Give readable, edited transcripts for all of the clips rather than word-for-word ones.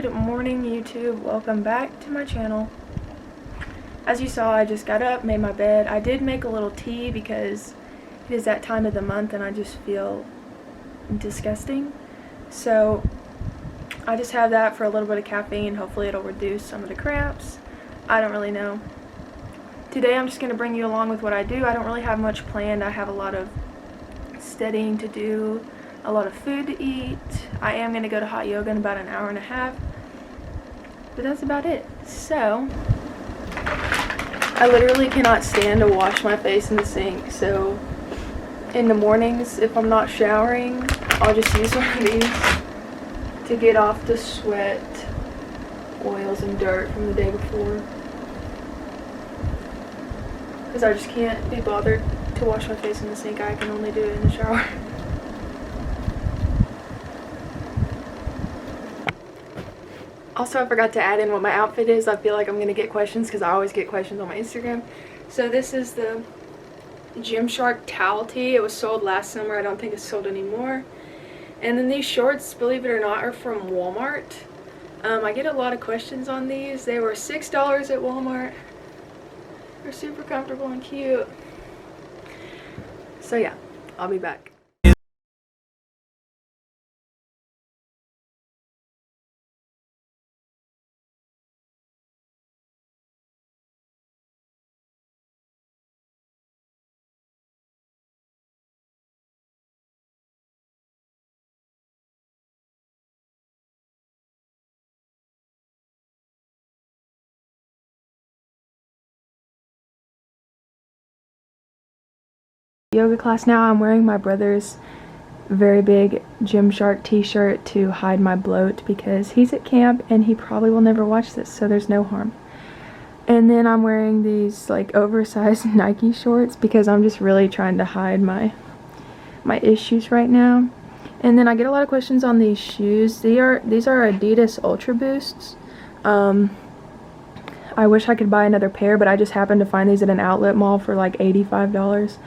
Good morning, YouTube. Welcome back to my channel. As you saw, I just got up, made my bed. I did make a little tea because it is that time of the month and I just feel disgusting. So I just have that for a little bit of caffeine. Hopefully it'll reduce some of the cramps. I don't really know. Today I'm just going to bring you along with what I do. I don't really have much planned. I have a lot of studying to do, a lot of food to eat. I am going to go to hot yoga in about an hour and a half, but that's about it. So I literally cannot stand to wash my face in the sink, so in the mornings if I'm not showering, I'll just use one of these to get off the sweat, oils, and dirt from the day before, because I just can't be bothered to wash my face in the sink. I can only do it in the shower. Also, I forgot to add in what my outfit is. I feel like I'm going to get questions because I always get questions on my Instagram. So this is the Gymshark towel tee. It was sold last summer. I don't think it's sold anymore. And then these shorts, believe it or not, are from Walmart. I get a lot of questions on these. They were $6 at Walmart. They're super comfortable and cute. So yeah, I'll be back. Yoga class now. I'm wearing my brother's very big Gymshark t-shirt to hide my bloat because he's at camp and he probably will never watch this, so there's no harm. And then I'm wearing these like oversized Nike shorts because I'm just really trying to hide my issues right now. And then I get a lot of questions on these shoes. These are Adidas Ultra Boosts. I wish I could buy another pair, but I just happened to find these at an outlet mall for like $85.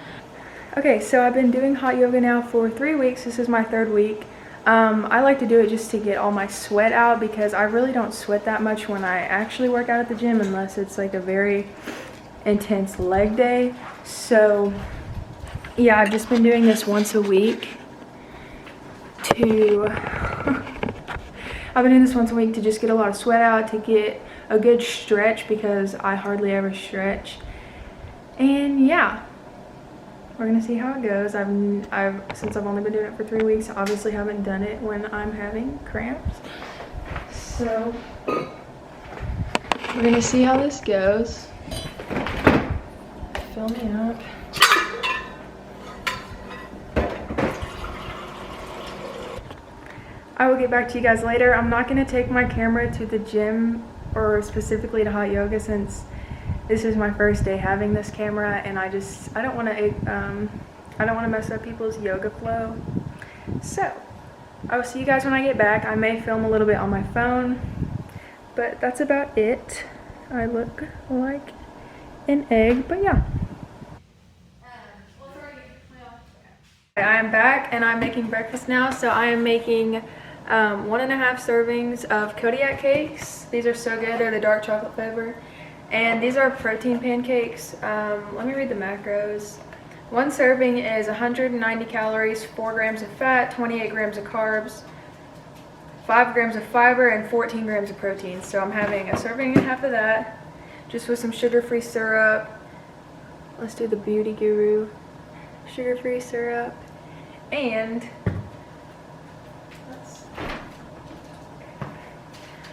Okay, so I've been doing hot yoga now for 3 weeks. This is my 3rd week. I like to do it just to get all my sweat out because I really don't sweat that much when I actually work out at the gym unless it's like a very intense leg day. So yeah, I've just been doing this once a week to just get a lot of sweat out, to get a good stretch because I hardly ever stretch. And yeah, we're gonna see how it goes. Since I've only been doing it for 3 weeks, I obviously haven't done it when I'm having cramps. So we're gonna see how this goes. Fill me up. I will get back to you guys later. I'm not gonna take my camera to the gym or specifically to hot yoga since this is my first day having this camera, and I don't want to mess up people's yoga flow. So I will see you guys when I get back. I may film a little bit on my phone, but that's about it. I look like an egg, but yeah. I am back and I'm making breakfast now. So I am making 1.5 servings of Kodiak Cakes. These are so good. They're the dark chocolate flavor. And these are protein pancakes. Let me read the macros. 1 serving is 190 calories, 4 grams of fat, 28 grams of carbs, 5 grams of fiber, and 14 grams of protein. So I'm having a serving and a half of that, just with some sugar-free syrup. Let's do the Beauty Guru sugar-free syrup. And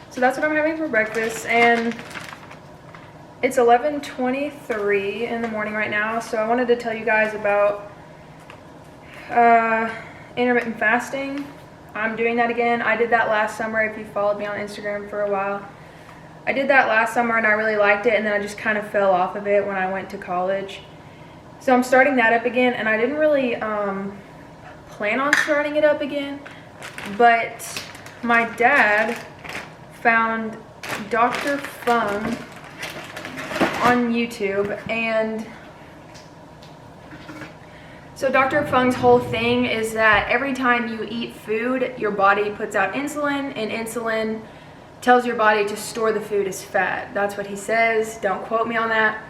so that's what I'm having for breakfast. And it's 11:23 in the morning right now, so I wanted to tell you guys about intermittent fasting. I'm doing that again. I did that last summer if you followed me on Instagram for a while. I did that last summer and I really liked it, and then I just kind of fell off of it when I went to college. So I'm starting that up again, and I didn't really plan on starting it up again, but my dad found Dr. Fung on YouTube, and so Dr. Fung's whole thing is that every time you eat food, your body puts out insulin, and insulin tells your body to store the food as fat. That's what he says. Don't quote me on that.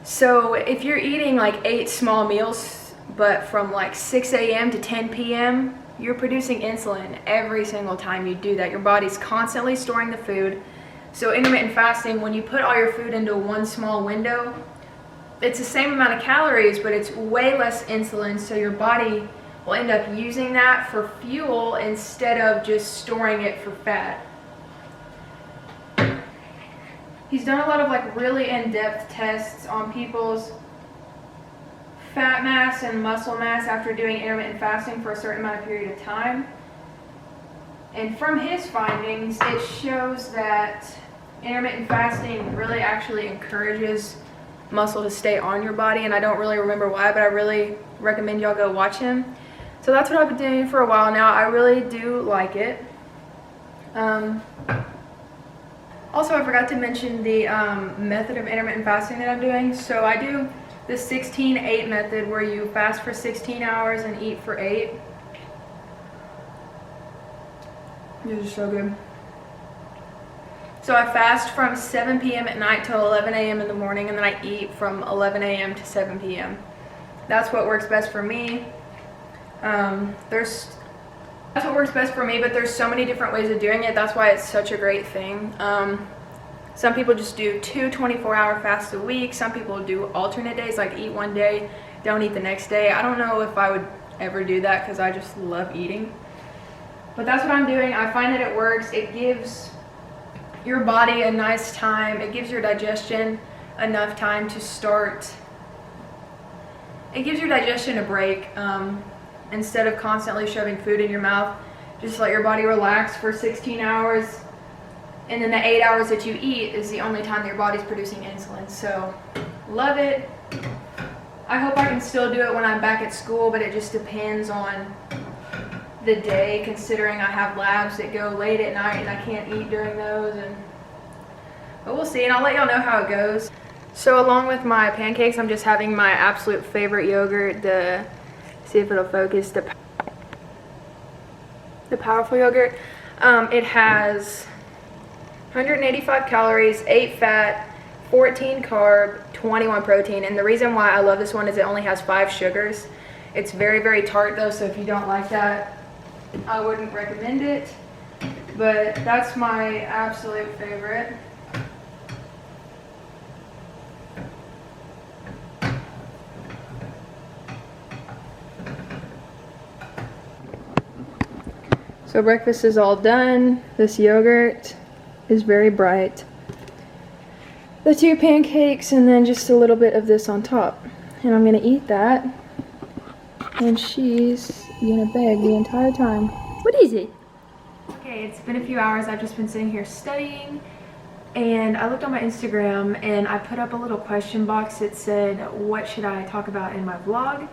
So if you're eating like 8 small meals, but from like 6 a.m. to 10 p.m., you're producing insulin every single time you do that. Your body's constantly storing the food. So intermittent fasting, when you put all your food into one small window, it's the same amount of calories, but it's way less insulin, so your body will end up using that for fuel instead of just storing it for fat. He's done a lot of like really in-depth tests on people's fat mass and muscle mass after doing intermittent fasting for a certain amount of period of time. And from his findings, it shows that intermittent fasting really actually encourages muscle to stay on your body, and I don't really remember why, but I really recommend y'all go watch him. So that's what I've been doing for a while now. I really do like it. Also, I forgot to mention the method of intermittent fasting that I'm doing. So I do the 16-8 method, where you fast for 16 hours and eat for 8. This is so good. So I fast from 7 p.m. at night till 11 a.m. in the morning, and then I eat from 11 a.m. to 7 p.m. That's what works best for me. That's what works best for me, but there's so many different ways of doing it. That's why it's such a great thing. Some people just do 2 24-hour fasts a week. Some people do alternate days, like eat one day, don't eat the next day. I don't know if I would ever do that because I just love eating. But that's what I'm doing. I find that it works. It gives your body a nice time. It gives your digestion enough time to start. It gives your digestion a break. Instead of constantly shoving food in your mouth, just let your body relax for 16 hours. And then the 8 hours that you eat is the only time that your body's producing insulin. So, love it. I hope I can still do it when I'm back at school, but it just depends on the day, considering I have labs that go late at night and I can't eat during those. But we'll see, and I'll let y'all know how it goes. So along with my pancakes, I'm just having my absolute favorite yogurt, see if it'll focus, the powerful yogurt. It has 185 calories, 8 fat, 14 carb, 21 protein. And the reason why I love this one is it only has 5 sugars. It's very, very tart though, so if you don't like that, I wouldn't recommend it. But that's my absolute favorite. So breakfast is all done. This yogurt is very bright. The 2 pancakes and then just a little bit of this on top. And I'm gonna eat that. And she's gonna beg the entire time. What is it? Okay, it's been a few hours. I've just been sitting here studying. And I looked on my Instagram and I put up a little question box that said, what should I talk about in my vlog?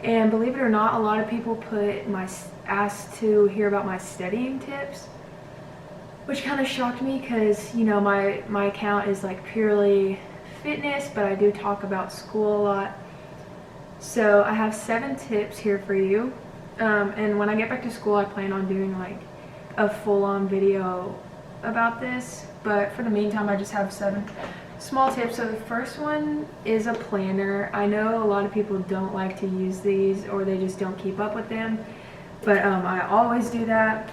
And believe it or not, a lot of people asked to hear about my studying tips, which kind of shocked me because, you know, my account is like purely fitness, but I do talk about school a lot. So I have 7 tips here for you. And when I get back to school, I plan on doing like a full-on video about this. But for the meantime, I just have 7 small tips. So the first one is a planner. I know a lot of people don't like to use these, or they just don't keep up with them. But I always do that.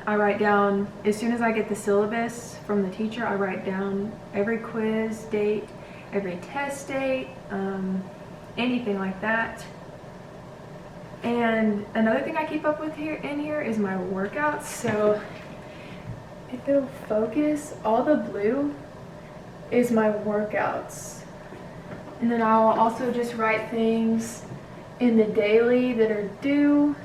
I write down, as soon as I get the syllabus from the teacher, I write down every quiz date, every test date, anything like that. And another thing I keep up with in here is my workouts. So if it'll focus, all the blue is my workouts. And then I'll also just write things in the daily that are due.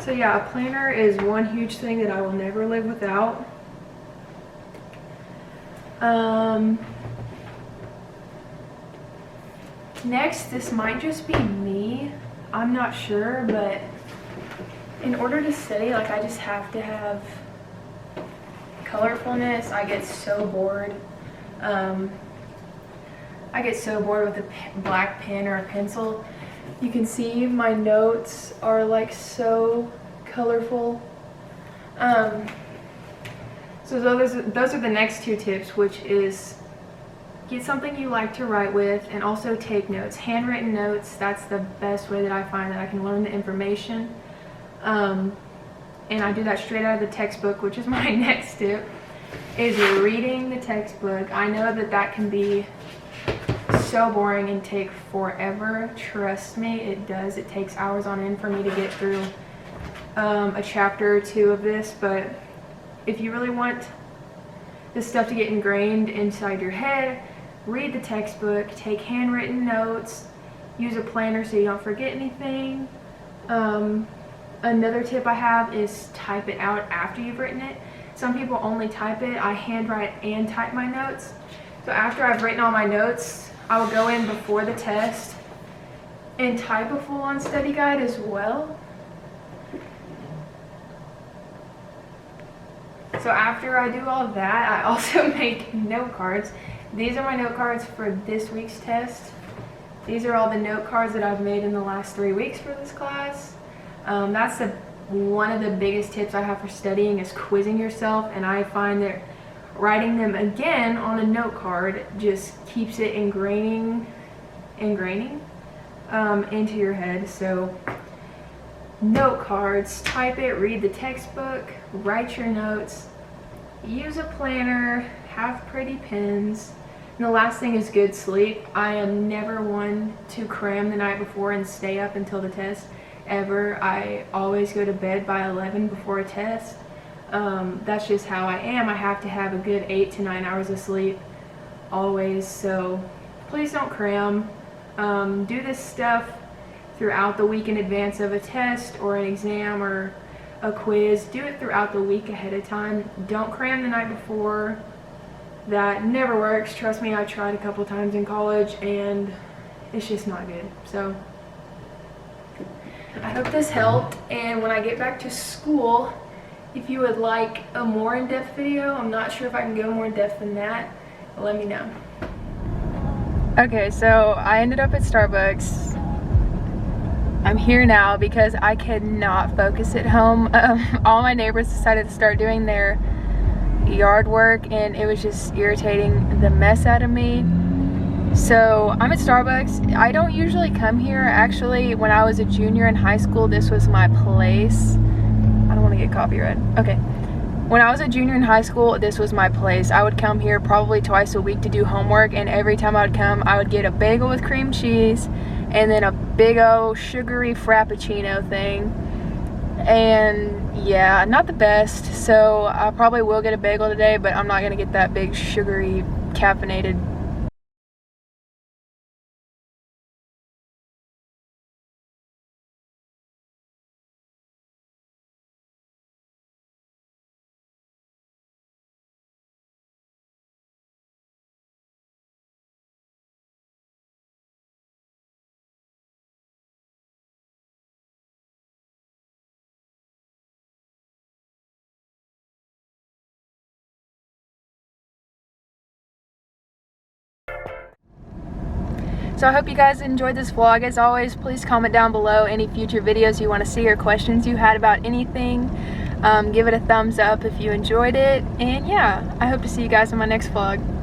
So yeah, a planner is one huge thing that I will never live without. Next, this might just be me. I'm not sure, but in order to study, like, I just have to have colorfulness. I get so bored. I get so bored with a black pen or a pencil. You can see my notes are like so colorful. So those are the next two tips, which is get something you like to write with and also take notes. Handwritten notes, that's the best way that I find that I can learn the information. And I do that straight out of the textbook, which is my next tip, is reading the textbook. I know that that can be so boring and take forever. Trust me, it does. It takes hours on end for me to get through a chapter or two of this, but if you really want this stuff to get ingrained inside your head, read the textbook, take handwritten notes, use a planner so you don't forget anything. Another tip I have is type it out after you've written it. Some people only type it. I handwrite and type my notes. So after I've written all my notes, I will go in before the test and type a full-on study guide as well. So after I do all of that, I also make note cards. These are my note cards for this week's test. These are all the note cards that I've made in the last 3 weeks for this class. That's one of the biggest tips I have for studying is quizzing yourself, and I find that writing them again on a note card just keeps it ingraining into your head. So note cards, type it, read the textbook, write your notes, use a planner, have pretty pens, and the last thing is good sleep. I am never one to cram the night before and stay up until the test, ever. I always go to bed by 11 before a test. That's just how I am. I have to have a good 8 to 9 hours of sleep always, so please don't cram. Do this stuff throughout the week in advance of a test or an exam or a quiz. Do it throughout the week ahead of time. Don't cram the night before. That never works. Trust me, I tried a couple times in college and it's just not good. So I hope this helped, and when I get back to school, if you would like a more in-depth video, I'm not sure if I can go more in-depth than that, but let me know. Okay, so I ended up at Starbucks. I'm here now because I could not focus at home. All my neighbors decided to start doing their yard work, and it was just irritating the mess out of me. So I'm at Starbucks. I don't usually come here. Actually, when I was a junior in high school, this was my place. I don't want to get copyrighted. Okay. When I was a junior in high school, this was my place. I would come here probably twice a week to do homework, and every time I would come, I would get a bagel with cream cheese and then a big old sugary frappuccino thing. And yeah, not the best. So I probably will get a bagel today, but I'm not going to get that big sugary caffeinated. So I hope you guys enjoyed this vlog. As always, please comment down below any future videos you want to see or questions you had about anything. Give it a thumbs up if you enjoyed it. And yeah, I hope to see you guys in my next vlog.